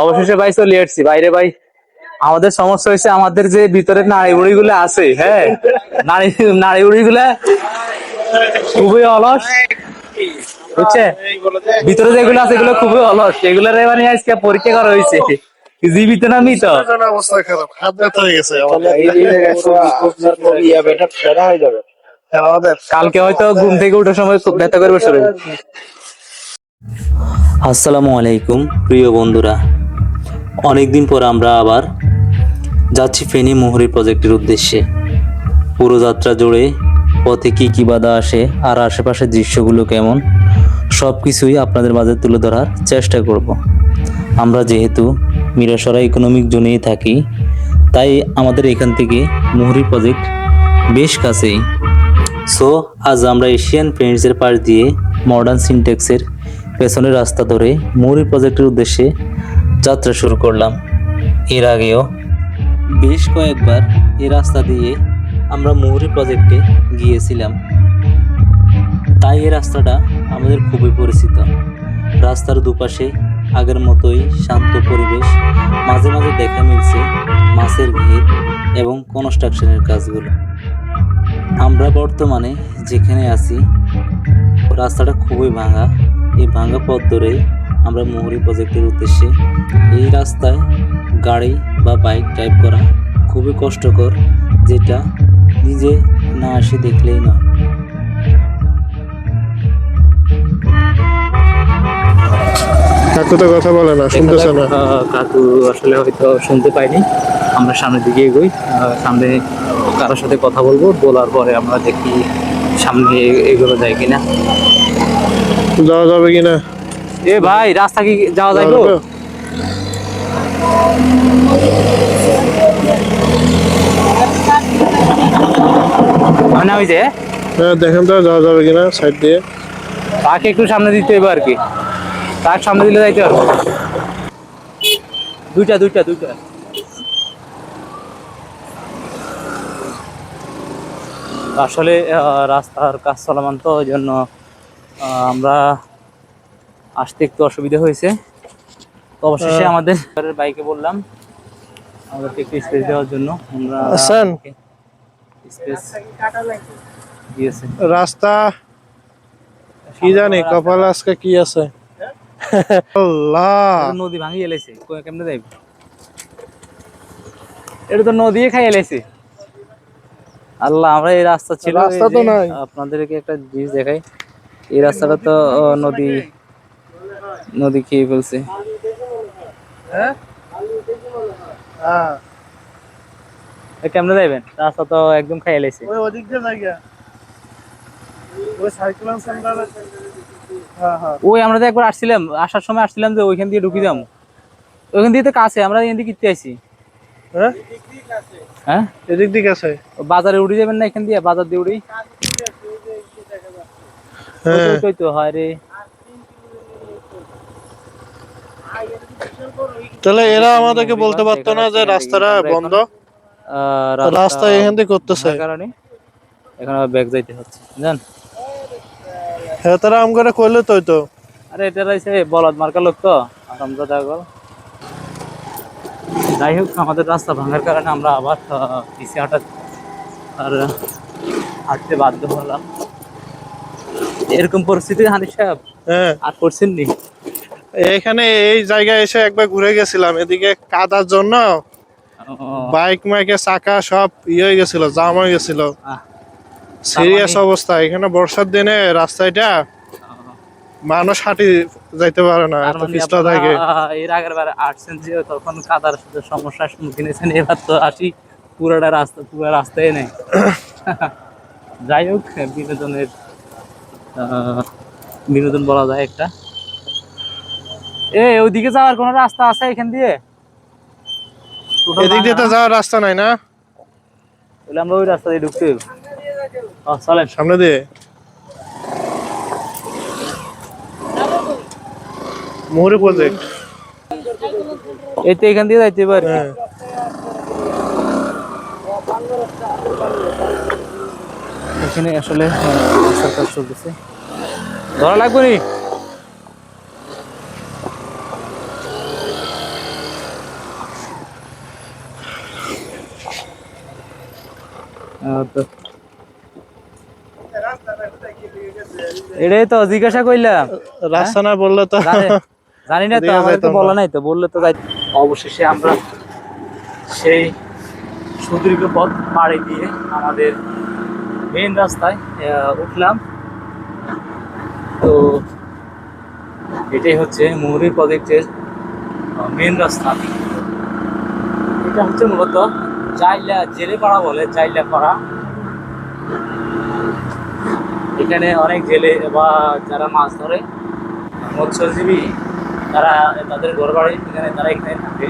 অবশেষে ভাই চলে আসছি বাইরে ভাই। আমাদের সমস্যা হয়েছে, আমাদের যে ভিতরে নাড়ি বুড়ি গুলা আছে, হ্যাঁ, নাড়ি নাড়ি বুড়ি গুলা খুবই অলস, বুঝছে? ভিতরে যেগুলো আছে এগুলো খুবই অলস, এগুলোর মানে আজকে পরীক্ষা করা হয়েছে জীবিত না মৃত। অবস্থা খারাপ, হাত ব্যথা হয়ে গেছে আমাদের। কালকে হয়তো ঘুম থেকে ওঠার সময় খুব ব্যথা করবে শরীর। আসসালামু আলাইকুম প্রিয় বন্ধুরা, অনেকদিন পর আমরা আবার যাচ্ছি ফেনী মুহুরী প্রজেক্টের উদ্দেশ্যে। পুরো যাত্রা জুড়ে পথে কি কি বাধা আসে আর আশেপাশের দৃশ্যগুলো কেমন, সব কিছুই আপনাদের মাঝে তুলে ধরার চেষ্টা করব। আমরা যেহেতু মিরাসরা ইকোনমিক জোনেই থাকি, তাই আমাদের এখান থেকে মুহুরী প্রজেক্ট বেশ কাছেই। সো আজ আমরা এশিয়ান পেইন্টসের পাশ দিয়ে মডার্ন সিনটেক্সের পেছনের রাস্তা ধরে মুহুরী প্রজেক্টের উদ্দেশ্যে যাত্রা শুরু করলাম। এর আগেও বেশ কয়েকবার এই রাস্তা দিয়ে আমরা মুহুরী প্রজেক্টে গিয়েছিলাম, তাই এই রাস্তাটা আমাদের খুবই পরিচিত। রাস্তার দুপাশে আগের মতোই শান্ত পরিবেশ, মাঝে মাঝে দেখা মিলছে মাছের ভিড় এবং কনস্ট্রাকশনের কাজগুলো। আমরা বর্তমানে যেখানে আছি রাস্তাটা খুবই ভাঙা। এই ভাঙা পথ ধরে আমরা মুহুরী প্রজেক্টের উদ্দেশ্যে। এই রাস্তায় গাড়ি বা বাইক ড্রাইভ করা খুবই কষ্টকর, যেটা নিজে না এসে দেখলেই নয়। কাকু তো কথা বলে না, শুনতেছে না। কাকু আসলে হয়তো শুনতে পাইনি। আমরা সামনের দিকে এগোই, সামনে কারোর সাথে কথা বলবো, বলার পরে আমরা দেখি সামনে এগোনো যায় কিনা। যাওয়া যাবে কিনা? এ ভাই, রাস্তা কি যাওয়া যায় গো? মানে ওই যে হ্যাঁ, দেখেন তো যাওয়া যাবে কিনা সাইড দিয়ে। তাকে একটু সামনে দিতে হবে আর কি, তার সামনে দিলে যাইতে পারবো। দুইটা দুইটা দুইটা আসলে রাস্তার কাজ চলমান, তো ওই জন্য আমরা আসতে একটু অসুবিধা হয়েছে। তো অবশেষে আমাদের বাইকে বললাম আমাদেরকে একটু স্পেস দেওয়ার জন্য, আমরা আছেন? স্পেস দিয়েছে। রাস্তা কি জানি কপাল আজকে কি আছে। আল্লাহ, নদী ভাঙি এলাইছে, কেমনে যাইব? এটা তো নদী খাই এলাইছে। আল্লাহ, আমরা এই রাস্তা ছিল, রাস্তা তো নাই। আপনাদেরকে একটা জিনিস দেখাই, এই রাস্তাটা তো নদী নদী খেয়ে ফেলছে। কেমনে যাইবেন? রাস্তা তো একদম খাই এলাইছে। ওই ওদিক দিয়ে জায়গা, ওই সাইক্লোন সেন্টার। হ্যাঁ হ্যাঁ, ওই আমরা তো একবার আসছিলাম, আসার সময় আসছিলাম যে ওইখান দিয়ে ঢুকি যাবো, ওইখান দিয়ে তো কাছে, আমরা এখান দিয়ে কিনতে আইছি। হ্যাঁ হ্যাঁ, এদিক দিক আছে। বাজারে উঠে যাবেন না এখান দিয়ে? বাজার দিয়ে উঠি। হ্যাঁ, ওই তো হয় রে। তাহলে এরা আমাদেরকে বলতে পারতো না যে রাস্তাটা বন্ধ? রাস্তা এখান থেকে করতেছে কারণে এখন আবার ব্যাগ যাইতে হচ্ছে, জান। হ্যাঁ, তারা আম করে করলে তো হইতো। আরে এটা রয়েছে বলদ মার্কা লোক তো, আরামদাদা গল। যাই হোক, আমাদের রাস্তা ভাঙার কারণে আমরা আবার পিছিয়ে হাঁটতে বাধ্য হলাম। এরকম পরিস্থিতি হানিফ সাহেব হ্যাঁ, আর করছেন নি? এখানে এই জায়গায় এসে একবার ঘুরে গেছিলাম, এদিকে কাদার জন্য বাইক মাইকের চাকা সব হয়ে গেছিল, জাম হয়ে গেছিল, সিরিয়াস অবস্থা। এখানে বর্ষার দিনে রাস্তাটা মানুষ হাঁটি যাইতে পারে না, এত পিছলা থাকে। এর আগের বার আসছেন যে তখন কাদার সমস্যার সম্মুখীন হয়েছেন, এবার তো আসি পুরো রাস্তায় নেই। যাই হোক, বিনোদন বলা যায় একটা। ওইদিকে যাওয়ার কোন রাস্তা আছে এখান দিয়ে? এদিক দিয়ে তো যাওয়ার রাস্তা নাই না, তাহলে আমরা ওই রাস্তা দিয়ে ঢুকতে হবে। চলেন সামনে দিয়ে মুহুরী প্রজেক্ট। এই তো এখান দিয়ে যাইতে পারি। হ্যাঁ, এখানে আসলে রাস্তার কাজ চলতেছে। ধরা লাগবে নি? এটাই তো জিজ্ঞাসা করলাম। রাস্তা না বললে তো জানি না তো, এদিকে আমাদের তো যাইতাম না। বলা নাই তো, বললে তো যাই। অবশেষে আমরা সেই সুদীর্ঘ পথ পাড়ি দিয়ে আমাদের মেইন রাস্তায় উঠলাম। তো এটাই হচ্ছে মুহুরী প্রজেক্টের মেইন রাস্তা। এটা হচ্ছে মূলত জাইলা জেলে পাড়া বলে, জাইলা পাড়া। এখানে অনেক জেলে বা যারা মাছ ধরে, মৎস্যজীবী, তারা তাদের ঘর বাড়ি এখানে, তারা এখানে থাকে।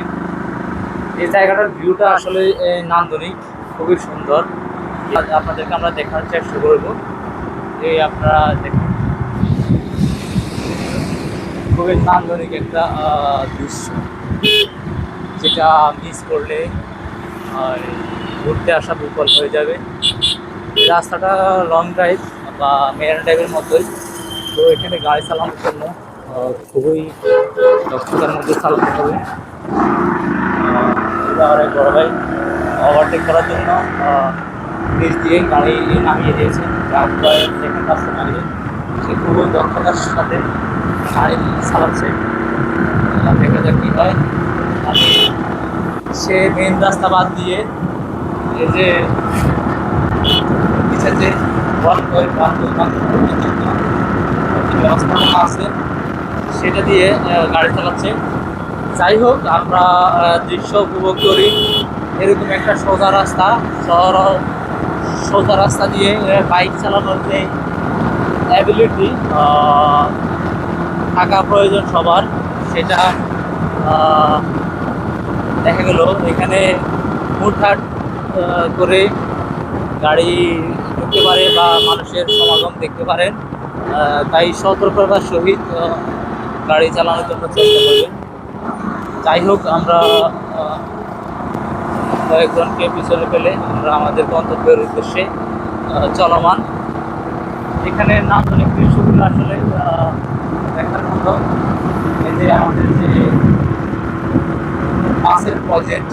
এই জায়গাটার ভিউটা আসলে নান্দনিক, খুবই সুন্দর। আপনাদেরকে আমরা দেখার চেষ্টা করবো। এই আপনারা দেখুন, খুবই নান্দনিক একটা দৃশ্য, যেটা মিস করলে ঘুরতে আসা বিফল হয়ে যাবে। এই রাস্তাটা লং ড্রাইভ বা মেন ড্রাইভের মতোই। তো এখানে গাড়ি চালানোর জন্য খুবই দক্ষতার মধ্যে চালাতে হবে। এবারে বড় ভাই ওভারটেক করার জন্য নিচ দিয়ে গাড়ি নামিয়ে দিয়েছে। যেখানে রাস্তা নামিয়ে সে খুবই দক্ষতার সাথে গাড়ি চালাচ্ছে। দেখা যাক কী হয়। আমি সে মেন রাস্তা বাদ দিয়ে এই যে যে ব্যবস্থা আছে সেটা দিয়ে গাড়ি চালাচ্ছে। যাই হোক, আমরা দৃশ্য উপভোগ করি। এরকম একটা সোজা রাস্তা দিয়ে বাইক চালানোর যে অ্যাবিলিটি থাকা প্রয়োজন সবার, সেটা দেখা গেল এখানে হুটহাট করে গাড়ি ঢুকতে পারে বা মানুষের সমাগম দেখতে পারেন। তাই সতর্কতার সহিত গাড়ি চালানোর জন্য চেষ্টা করবেন। যাই হোক, আমরা কয়েকজনকে পিছনে ফেলে আমরা আমাদের গন্তব্যের উদ্দেশ্যে চলমান। এখানে নান্দনিক দৃশ্যগুলো আসলে দেখার মতো। এই যে আমাদের যে মাছের প্রজেক্ট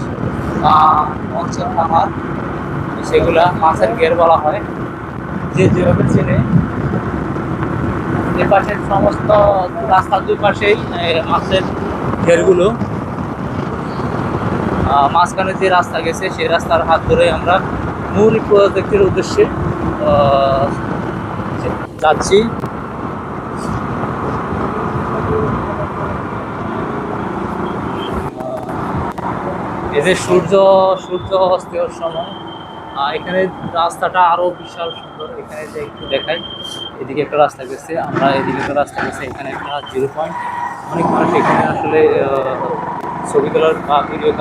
বা মৎস্য খামার, সেগুলা মাছের ঘের বলা হয়। যে যেভাবে চেনে, এ পাশের সমস্ত রাস্তার দুই পাশেই মাছের ঘেরগুলো। মাঝখানে যে রাস্তা গেছে সেই রাস্তার হাত ধরে আমরা মূল প্রজেক্টের উদ্দেশ্যে যাচ্ছি। এই যে সূর্য অস্তের সময় এখানে রাস্তাটা আরো বিশাল সুন্দর। এখানে যে একটু দেখাই, এদিকে একটা রাস্তা গেছে, আমরা এদিকে একটা রাস্তা গেছে, এখানে একটা 0 পয়েন্ট। অনেক মানুষ এখানে আসলে ছবি তোলার বা ভিডিও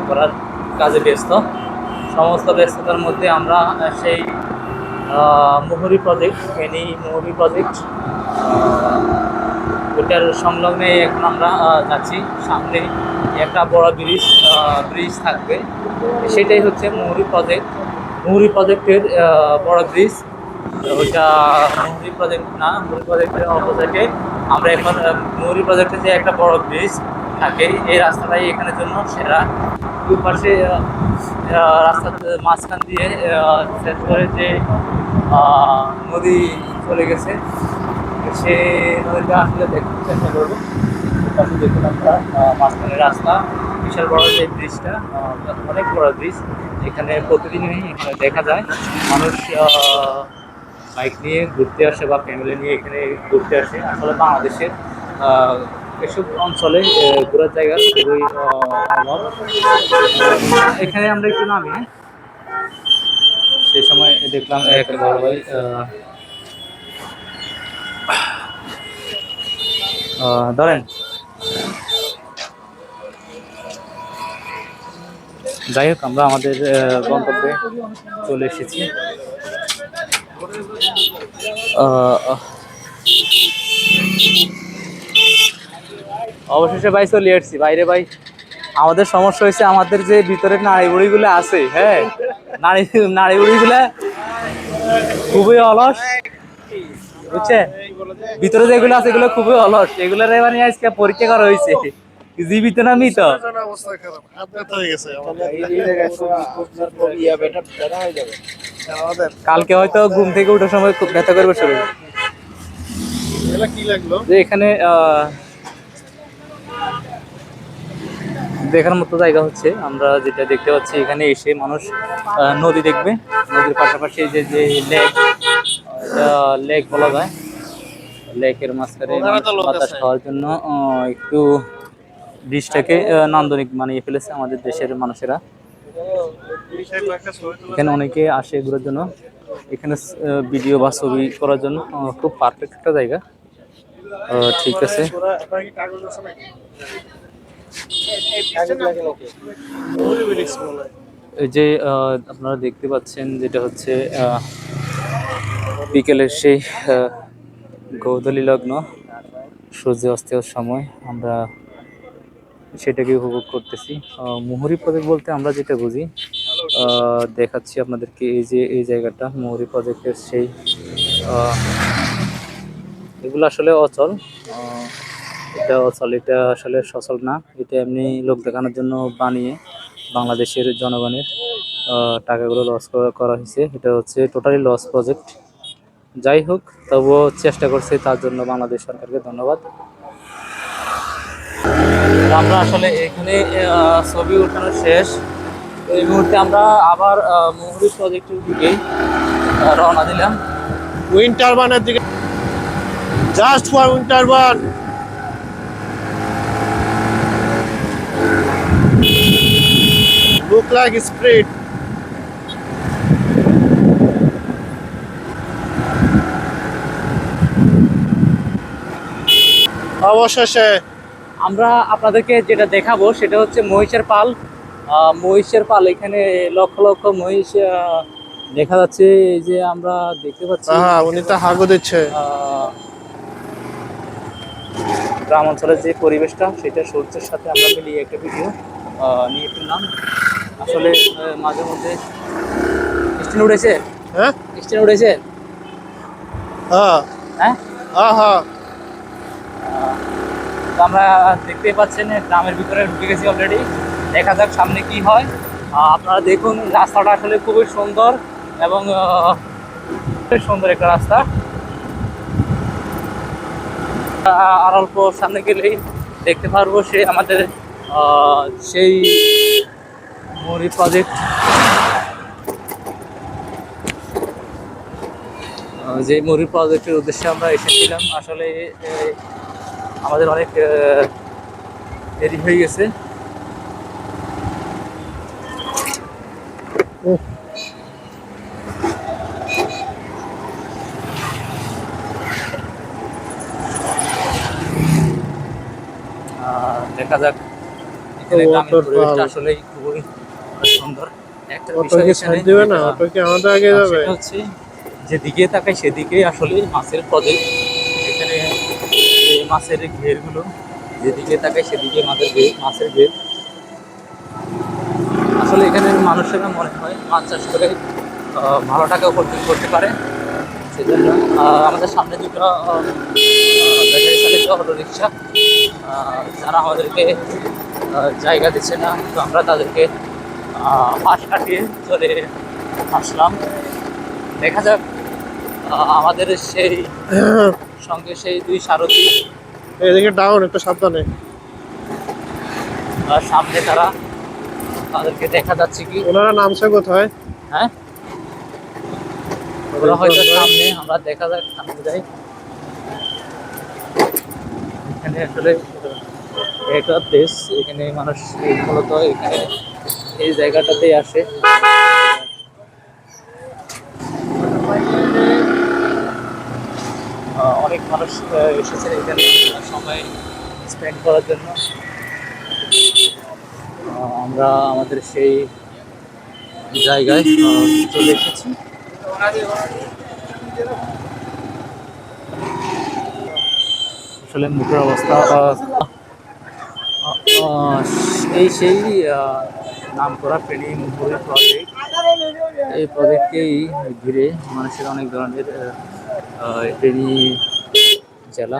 করার কাজে ব্যস্ত। সমস্ত ব্যস্ততার মধ্যে আমরা সেই মুহুরী প্রজেক্ট, ফেনী মুহুরী প্রজেক্ট, ওইটার সংলগ্নে এখন আমরা যাচ্ছি। সামনে একটা বড় ব্রিজ থাকবে, সেটাই হচ্ছে মুহুরী প্রজেক্ট। মুহুরী প্রজেক্টের বড় ব্রিজ, ওইটা মুহুরী প্রজেক্ট না, মুহুরী প্রজেক্টের অপোজিটে আমরা এখন মুহুরী প্রজেক্টে যে একটা বড় ব্রিজ থাকে, এই রাস্তাটাই এখানের জন্য সেরা। দুই পাশে রাস্তার মাঝখান দিয়ে শেষ করে যে নদী চলে গেছে, সে নদীটা আসলে দেখার চেষ্টা করবো। পাশে দেখুন আমরা মাঝখানে রাস্তা, বিশাল বড় যে ব্রিজটা, অনেক বড় ব্রিজ। এখানে প্রতিদিনই এখানে দেখা যায় মানুষ বাইক নিয়ে ঘুরতে আসে বা ফ্যামিলি নিয়ে এখানে ঘুরতে আসে। আসলে বাংলাদেশের এসব অঞ্চলে ঘোরার জায়গা খুবই অভাব। এখানে আমরা একটু নামি, সেই সময় দেখলাম একটা বড় ভাই ধরেন। যাই হোক, আমরা আমাদের গন্তব্যে চলে এসেছি। অবশেষে ভাই চলে এসেছি বাইরে। ভাই আমাদের সমস্যা হয়েছে, আমাদের যে ভিতরের নাড়ি বুড়িগুলো আছে, হ্যাঁ, নাড়ি বুড়িগুলা খুবই অলস। বুঝছেন? ভিতরে যেগুলো আছে এগুলো খুবই অলস, এগুলোর মানে আজকে পরীক্ষা করা হয়েছে জীবিত না মৃত। অবস্থা খারাপ, হাত ব্যথা হয়ে গেছে আমাদের। কালকে হয়তো ঘুম থেকে ওঠার সময় খুব ব্যথা করবে শরীর। এটা কি লাগলো? যে এখানে দেখার মতো জায়গা হচ্ছে, আমরা যেটা দেখতে পাচ্ছি এখানে এসে মানুষ নদী দেখবে, নদীর পাশাপাশি যে যে লেক, এটা লেক বলা যায়, লেকের মাঝখানে ওখানে তো লোক বাতাস আছে। খাওয়ার জন্য একটু ব্রিজটাকে নান্দনিক বানিয়ে ফেলেছে আমাদের দেশের মানুষেরা। এখানে অনেকে আসে ঘোরার জন্য, এখানে ভিডিও বা ছবি করার জন্য খুব পারফেক্ট একটা জায়গা। ঠিক আছে, আপনার কি কাগজ আছে নাকি? এই যে আপনারা দেখতে পাচ্ছেন যেটা হচ্ছে বিকেলের সেই গোধূলি লগ্ন, সূর্য অস্তের সময় আমরা সেটাকে উপভোগ করতেছি। মুহুরী প্রজেক্ট বলতে আমরা যেটা বুঝি, দেখাচ্ছি আপনাদেরকে, এই যে এই জায়গাটা মুহুরী প্রজেক্টের সেই এগুলো আসলে অচল, এটা অচল, এটা আসলে সচল না, এটা এমনি লোক দেখানোর জন্য বানিয়ে বাংলাদেশের জনগণের টাকাগুলো লস করা হয়েছে। এটা হচ্ছে টোটালি লস প্রজেক্ট। যাই হোক, তবুও চেষ্টা করছে, তার জন্য বাংলাদেশ সরকারকে ধন্যবাদ। আমরা আসলে এখানে ছবি উঠানো শেষ, এই মুহূর্তে আমরা আবার মুহুরী প্রজেক্টের দিকে রওনা দিলাম। উইন্ড টারবাইনের দিকে, just for wind turbine. Look like sprite. অবশেষে আমরা আপনাদেরকে যেটা দেখাবো সেটা হচ্ছে মহিষের পাল। মহিষের পাল, এখানে লক্ষ লক্ষ মহিষ দেখা যাচ্ছে। এই যে আমরা দেখতে পাচ্ছি, হ্যাঁ, উনি তো হাগু দিচ্ছে। গ্রাম অঞ্চলের যে পরিবেশটা সেটা সূর্যের সাথে আমরা মিলিয়ে একটা ভিডিও নিয়ে ফেললাম। আসলে মাঝে মধ্যে স্টেন উঠেছে, হ্যাঁ স্টেন উঠেছে, হ্যাঁ হ্যাঁ। হ্যাঁ হ্যাঁ। তো আমরা দেখতে পাচ্ছেন গ্রামের ভিতরে ঢুকে গেছি অলরেডি, দেখা যাক সামনে কি হয়। আপনারা দেখুন, রাস্তাটা আসলে খুবই সুন্দর এবং খুব সুন্দর একটা রাস্তা। আর অল্প সামনে গেলেই দেখতে পারবো সে আমাদের সেই মুহুরী প্রজেক্ট, যে মুহুরী প্রজেক্টের উদ্দেশ্যে আমরা এসেছিলাম। আসলে আমাদের অনেক দেরি হয়ে গেছে। দেখা যাক, এখানে গ্রামের পরিবেশটা আসলে খুবই সুন্দর। একটা অটো বিষয় কি এখানে সাইড দিবে না? অটো কি আমাদের আগে যাবে? সেটা হচ্ছে, যেদিকে তাকাই সেদিকে আসলে মাছের প্রজেক্ট। এখানে এই মাছের ঘেরগুলো, যেদিকে তাকাই সেদিকে মাছের ঘের। আসলে এখানে মানুষেরা মনে হয় মাছ চাষ করে ভালো টাকা উপার্জন করতে পারে। সেজন্য আমাদের সামনে দুটো ব্যাটারি চালিত অটো রিক্সা, যারা আমাদেরকে জায়গা দিচ্ছে না, তো আমরা তাদেরকে পাশ কাটিয়ে চলে আসলাম। দেখা যাক আমাদের সেই সঙ্গে সেই দুই সারথি এদিকে ডাউন, একটু সাবধানে। সামনে তারা, তাদেরকে দেখা যাচ্ছে কি, ওনারা নামছে কোথায়? হ্যাঁ ওরা হয়তো সামনে, আমরা দেখা যাক সামনে যাই। এখানে আসলে একটা প্লেস, এখানে মানুষ মূলত এখানে এই জায়গাটাতেই আসে। অনেক মানুষ এসেছে এখানে সময় স্পেন্ড করার জন্য। আমরা আমাদের সেই জায়গায় চলে এসেছি। আসলে মুখের অবস্থা এই সেই নাম করা ফেনী মুহুরী প্রজেক্ট। এই প্রজেক্টকেই ঘিরে মানুষের অনেক ধরনের ফেনী জেলা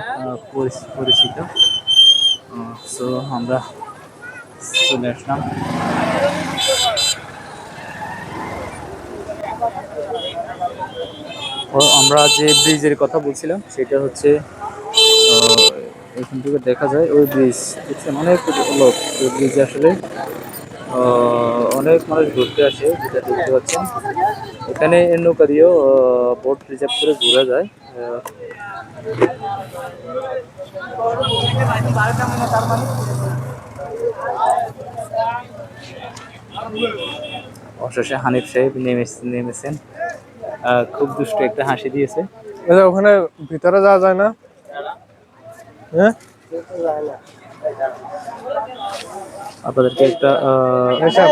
পরিচিত। সো আমরা চলে আসলাম। আমরা যে ব্রিজের কথা বলছিলাম সেটা হচ্ছে এখান থেকে দেখা যায় ওই ব্রিজ, দেখছেন অনেক লোক ওই ব্রিজে আসলে অনেক মানুষ ঘুরতে আসে, যেটা দেখতে পাচ্ছেন। এখানে নৌকা দিয়েও বোট রিজার্ভ করে ঘোরা যায়। অবশেষে হানিফ সাহেব নেমেছেন। খুব দুষ্ট একটা হাসি দিয়েছে। এই যে ওখানে ভিতরে যাওয়া যায় না? হ্যাঁ, আপনাদেরকে একটা এসব